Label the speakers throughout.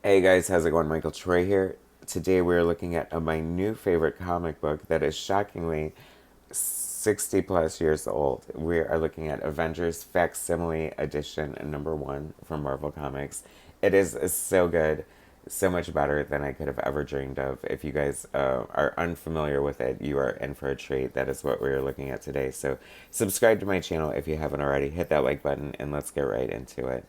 Speaker 1: Hey guys, how's it going? Michael Troy here. Today we're looking at my new favorite comic book that is shockingly 60 plus years old. We are looking at Avengers Facsimile Edition number 1 from Marvel Comics. It is so good, so much better than I could have ever dreamed of. If you guys are unfamiliar with it, you are in for a treat. That is what we're looking at today. So subscribe to my channel if you haven't already. Hit that like button and let's get right into it.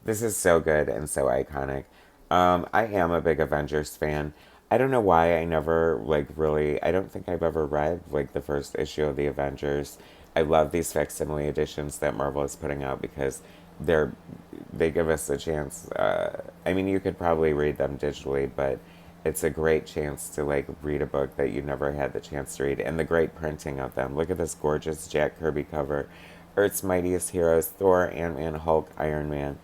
Speaker 1: This is so good and so iconic. I am a big Avengers fan. I don't know why I never I don't think I've ever read like the first issue of the Avengers. I love these facsimile editions that Marvel is putting out because they're they give us a chance. I mean, you could probably read them digitally, but it's a great chance to like read a book that you never had the chance to read, and the great printing of them. Look at this gorgeous Jack Kirby cover. Earth's Mightiest Heroes: Thor, Ant-Man, Hulk, Iron Man.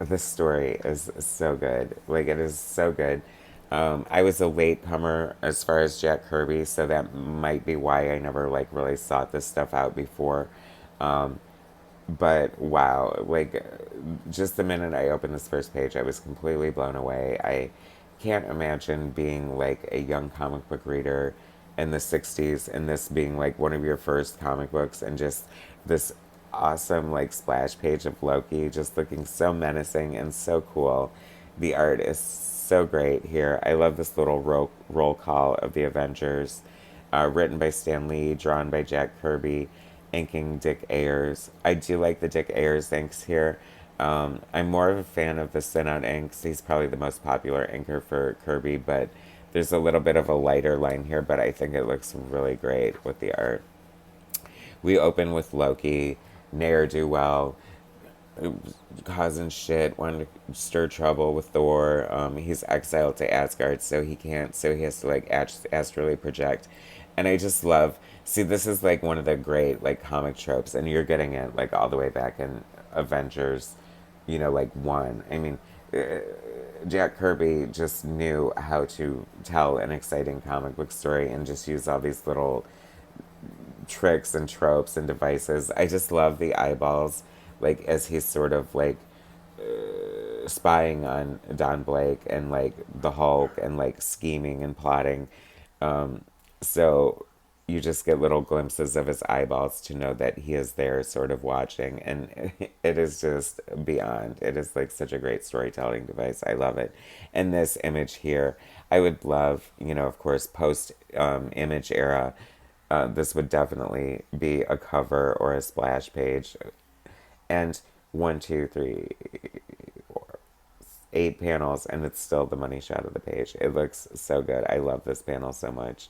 Speaker 1: This story is so good. Like, it is so good. I was a late comer as far as Jack Kirby, so that might be why I never like really sought this stuff out before. But wow, like just the minute I opened this first page, I was completely blown away. I can't imagine being like a young comic book reader in the 60s and this being like one of your first comic books and just this awesome like splash page of Loki just looking so menacing and so cool. The art is so great here. I love this little roll call of the Avengers, written by Stan Lee, drawn by Jack Kirby, inking Dick Ayers. I do like the Dick Ayers inks here. I'm more of a fan of the Sin Out inks. He's probably the most popular inker for Kirby, but there's a little bit of a lighter line here, but I think it looks really great with the art. We open with Loki, ne'er do well, causing shit, wanting to stir trouble with Thor. He's exiled to Asgard, so he has to like astrally project. And I just love, see, this is like one of the great like comic tropes, and you're getting it like all the way back in Avengers, like one. I mean, Jack Kirby just knew how to tell an exciting comic book story and just use all these little tricks and tropes and devices. I just love the eyeballs, like as he's sort of like spying on Don Blake and like the Hulk and like scheming and plotting. So you just get little glimpses of his eyeballs to know that he is there sort of watching, and it is just beyond. It is like such a great storytelling device. I love it. And this image here, I would love, of course, post image era, this would definitely be a cover or a splash page. And one, two, three, four, 8 panels, and it's still the money shot of the page. It looks so good. I love this panel so much.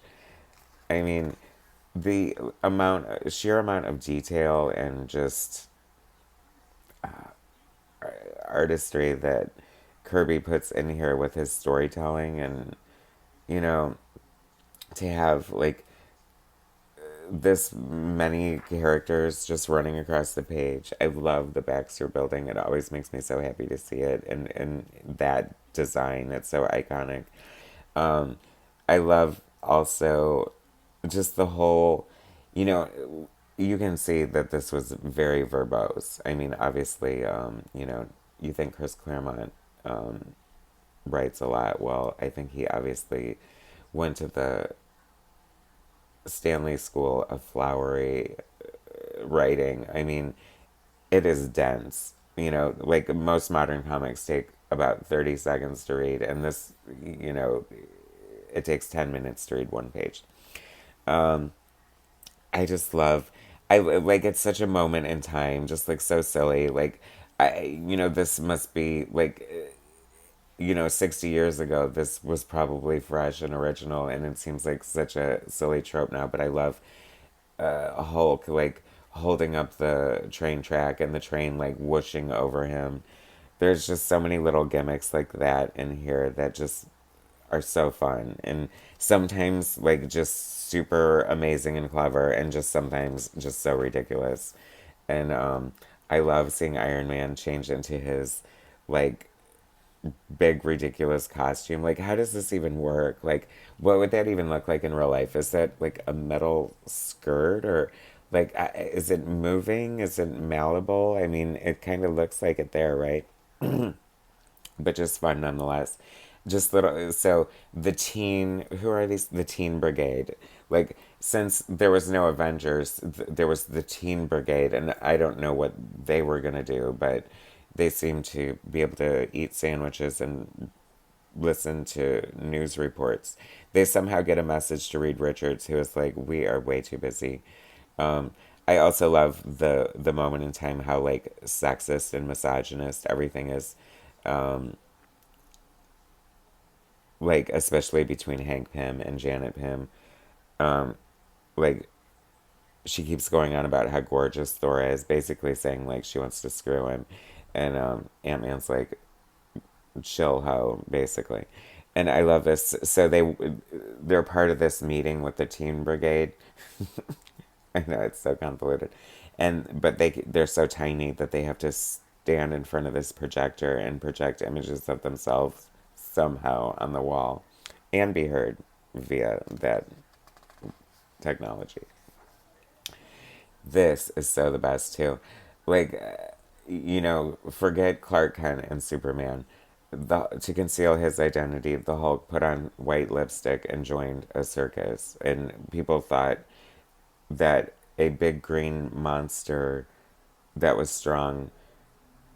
Speaker 1: I mean, the sheer amount of detail and just artistry that Kirby puts in here with his storytelling, and you know, to have like this many characters just running across the page. I love the Baxter building. It always makes me so happy to see it, and that design. It's so iconic. Um, I love also just the whole, you know, you can see that this was very verbose. I mean, obviously, you think Chris Claremont writes a lot. Well, I think he obviously went to the Stanley School of Flowery writing. I mean, it is dense. Like most modern comics take about 30 seconds to read, and this, it takes 10 minutes to read one page. I just love, I like it's such a moment in time, just like so silly. Like, this must be like, 60 years ago, this was probably fresh and original, and it seems like such a silly trope now, but I love Hulk like holding up the train track and the train like whooshing over him. There's just so many little gimmicks like that in here that just are so fun, and sometimes like just super amazing and clever, and just sometimes just so ridiculous. And I love seeing Iron Man change into his like big ridiculous costume. Like, how does this even work? Like, what would that even look like in real life? Is that like a metal skirt, or like is it moving? Is it malleable? I mean, it kind of looks like it there, right? but just fun nonetheless. Just little. So the teen, who are these? The Teen Brigade. Like, since there was no Avengers, there was the Teen Brigade, and I don't know what they were gonna do, but they seem to be able to eat sandwiches and listen to news reports. They somehow get a message to Reed Richards, who is like, "We are way too busy." Um, I also love the moment in time how like sexist and misogynist everything is, um, like especially between Hank Pym and Janet Pym. Um, like she keeps going on about how gorgeous Thor is, basically saying like she wants to screw him, and Ant-Man's like, chill ho, basically. And I love this. So they're part of this meeting with the Teen Brigade. I know it's so convoluted, and but they're so tiny that they have to stand in front of this projector and project images of themselves somehow on the wall, and be heard via that technology. This is so the best too. Like, forget Clark Kent and Superman. To conceal his identity, the Hulk put on white lipstick and joined a circus. And people thought that a big green monster that was strong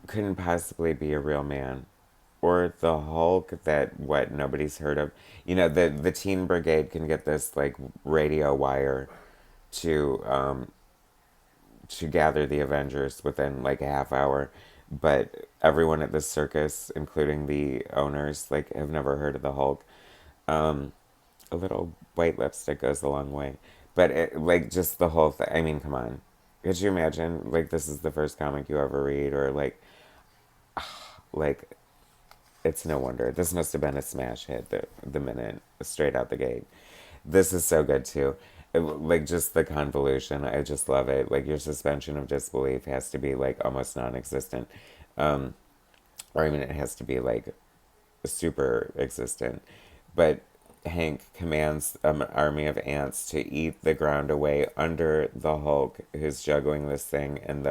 Speaker 1: couldn't possibly be a real man. Or the Hulk that what nobody's heard of. The Teen Brigade can get this like radio wire to gather the Avengers within like a half hour, but everyone at the circus, including the owners, like have never heard of the Hulk. Um, a little white lipstick goes a long way, but like just the whole thing. I mean, come on, could you imagine? Like this is the first comic you ever read, or like it's no wonder this must have been a smash hit the minute straight out the gate. This is so good too. Like just the convolution, I just love it. Like your suspension of disbelief has to be like almost non-existent, um, or I mean, it has to be like super existent. But Hank commands an army of ants to eat the ground away under the Hulk, who's juggling this thing, and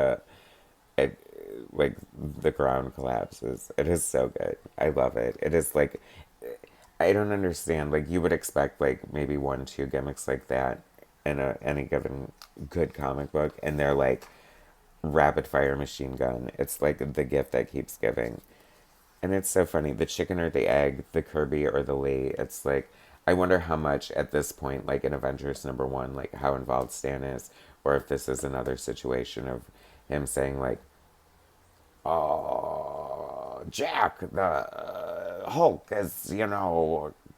Speaker 1: it like the ground collapses. It is so good. I love it. It is like I don't understand. Like you would expect like maybe one, two gimmicks like that in any given good comic book, and they're like rapid fire machine gun. It's like the gift that keeps giving, and it's so funny. The chicken or the egg, the Kirby or the Lee. It's like I wonder how much at this point, like in Avengers #1, like how involved Stan is, or if this is another situation of him saying like, "Oh, Jack, the Hulk is,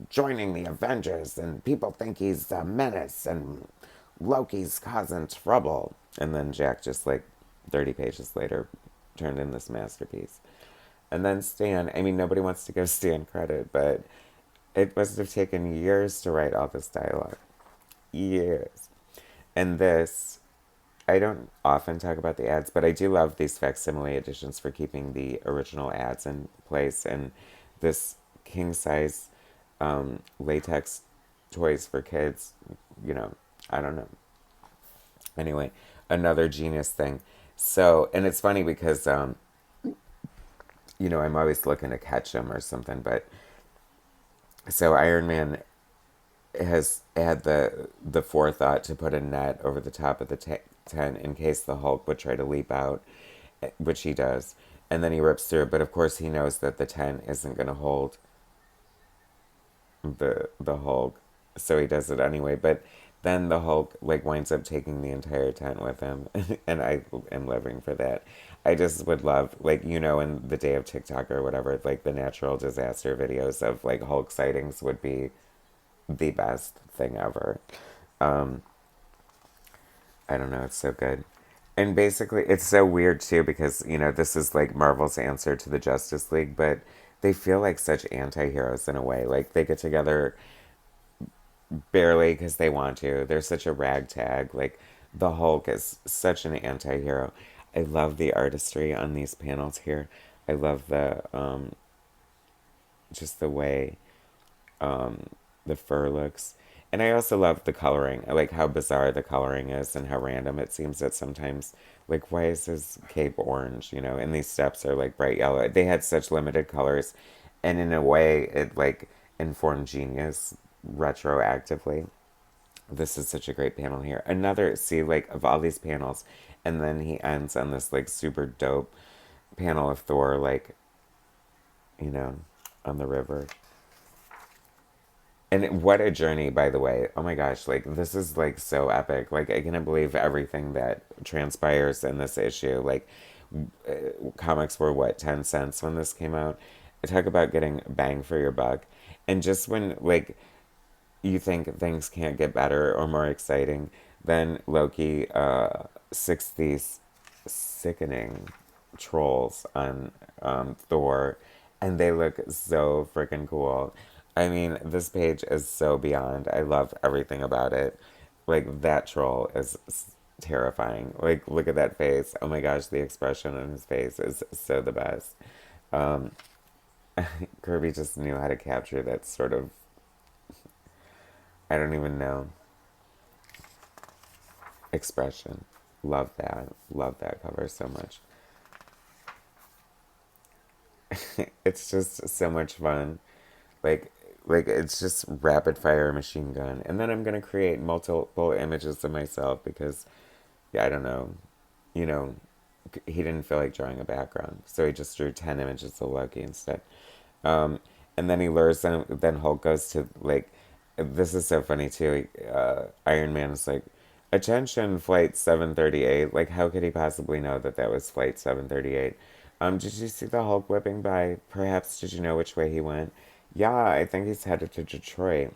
Speaker 1: joining the Avengers, and people think he's a menace, and Loki's causing trouble." And then Jack just like 30 pages later turned in this masterpiece. And then Stan, I mean, nobody wants to give Stan credit, but it must have taken years to write all this dialogue. Years. And this, I don't often talk about the ads, but I do love these facsimile editions for keeping the original ads in place. And this king size latex toys for kids, you know, I don't know. Anyway, another genius thing. So, and it's funny because, I'm always looking to catch them or something, but so Iron Man has had the forethought to put a net over the top of the tent in case the Hulk would try to leap out, which he does, and then he rips through it. But of course, he knows that the tent isn't going to hold the Hulk, so he does it anyway. But then the Hulk like winds up taking the entire tent with him, and I am living for that. I just would love, like, in the day of TikTok or whatever, like the natural disaster videos of like Hulk sightings would be the best thing ever. Um, I don't know, it's so good. And basically, it's so weird too because, this is like Marvel's answer to the Justice League, but they feel like such anti heroes in a way. Like, they get together barely because they want to. They're such a ragtag. Like, the Hulk is such an anti hero. I love the artistry on these panels here. I love just the way the fur looks. And I also love the coloring. I like how bizarre the coloring is and how random it seems that sometimes, like, why is his cape orange, you know? And these steps are like bright yellow. They had such limited colors. And in a way, it like informed genius retroactively. This is such a great panel here. Another, see, like, of all these panels, and then he ends on this, like, super dope panel of Thor, like, you know, on the river. And what a journey, by the way. Oh my gosh, like, this is, like, so epic. Like, I can't believe everything that transpires in this issue. Like, comics were, what, 10 cents when this came out? Talk about getting bang for your buck. And just when, like, you think things can't get better or more exciting, then Loki six these sickening trolls on Thor, and they look so freaking cool. I mean, this page is so beyond. I love everything about it. Like, that troll is terrifying. Like, look at that face. Oh my gosh, the expression on his face is so the best. Um, Kirby just knew how to capture that sort of, I don't even know, expression. Love that. Love that cover so much. It's just so much fun. Like like it's just rapid fire machine gun. And then I'm gonna create multiple images of myself because yeah, I don't know. You know, he didn't feel like drawing a background. So he just drew 10 images of Loki instead. Um, and then he lures them. Then Hulk goes to, like, this is so funny too. Iron Man is like, attention, flight 738. Like, how could he possibly know that that was flight 738? Did you see the Hulk whipping by? Perhaps did you know which way he went? Yeah, I think he's headed to Detroit.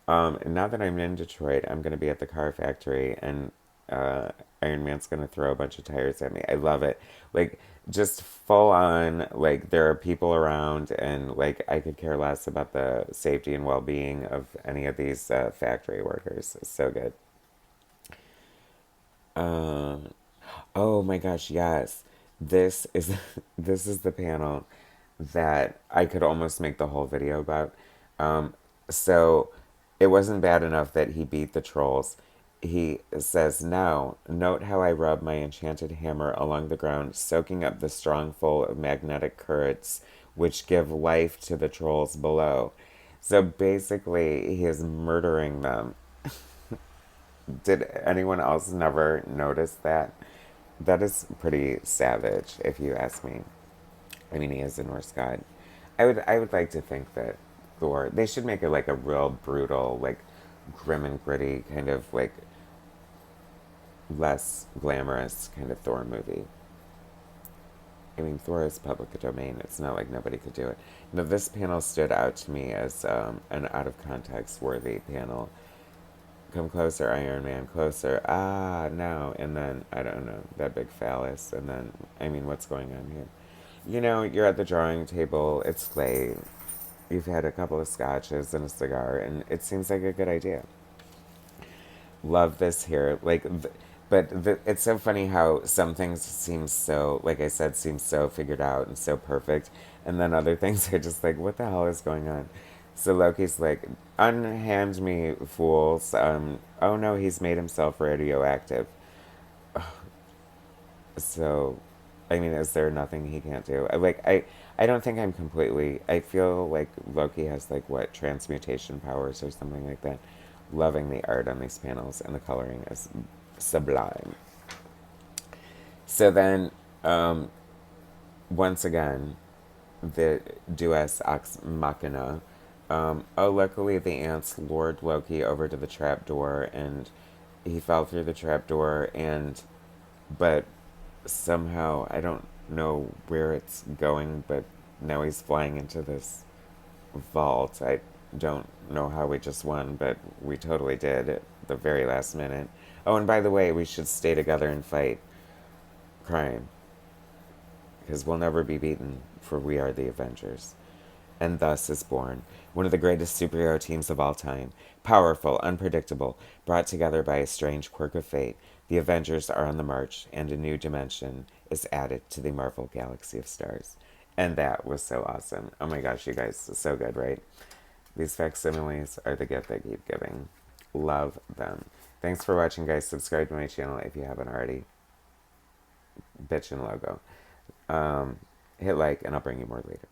Speaker 1: Now that I'm in Detroit, I'm gonna be at the car factory, and uh, Iron Man's gonna throw a bunch of tires at me. I love it. Like, just full on. Like, there are people around, and like I could care less about the safety and well being of any of these factory workers. So good. Um, oh my gosh, yes. This is this is the panel that I could almost make the whole video about. So it wasn't bad enough that he beat the trolls. He says, now, note how I rub my enchanted hammer along the ground, soaking up the strong full of magnetic currents, which give life to the trolls below. So basically, he is murdering them. Did anyone else never notice that? That is pretty savage, if you ask me. I mean, he is a Norse god. I would like to think that Thor. They should make it like a real brutal, like grim and gritty kind of like less glamorous kind of Thor movie. I mean, Thor is public domain. It's not like nobody could do it. No, this panel stood out to me as an out of context worthy panel. Come closer, Iron Man, closer. Ah, no. And then, I don't know, that big phallus. And then, I mean, what's going on here? You know, you're at the drawing table, it's late, you've had a couple of scotches and a cigar, and it seems like a good idea. Love this here. Like, it's so funny how some things seem so, like I said, seem so figured out and so perfect, and then other things are just like, what the hell is going on? So Loki's like, unhand me, fools. Oh no, he's made himself radioactive. So, I mean, is there nothing he can't do? I don't think I'm completely. I feel like Loki has, like, what, transmutation powers or something like that. Loving the art on these panels, and the coloring is sublime. So then, once again, the Deus Ex Machina. Oh, luckily the ants lured Loki over to the trapdoor, and he fell through the trapdoor, but somehow, I don't know where it's going, but now he's flying into this vault. I don't know how we just won, but we totally did at the very last minute. Oh, and by the way, we should stay together and fight crime, because we'll never be beaten, for we are the Avengers. And thus is born one of the greatest superhero teams of all time. Powerful, unpredictable, brought together by a strange quirk of fate, the Avengers are on the march, and a new dimension is added to the Marvel Galaxy of Stars. And that was so awesome. Oh my gosh, you guys, so good, right? These facsimiles are the gift that keep giving. love them. Thanks for watching, guys. Subscribe to my channel if you haven't already. Bitchin' logo. Hit like, and I'll bring you more later.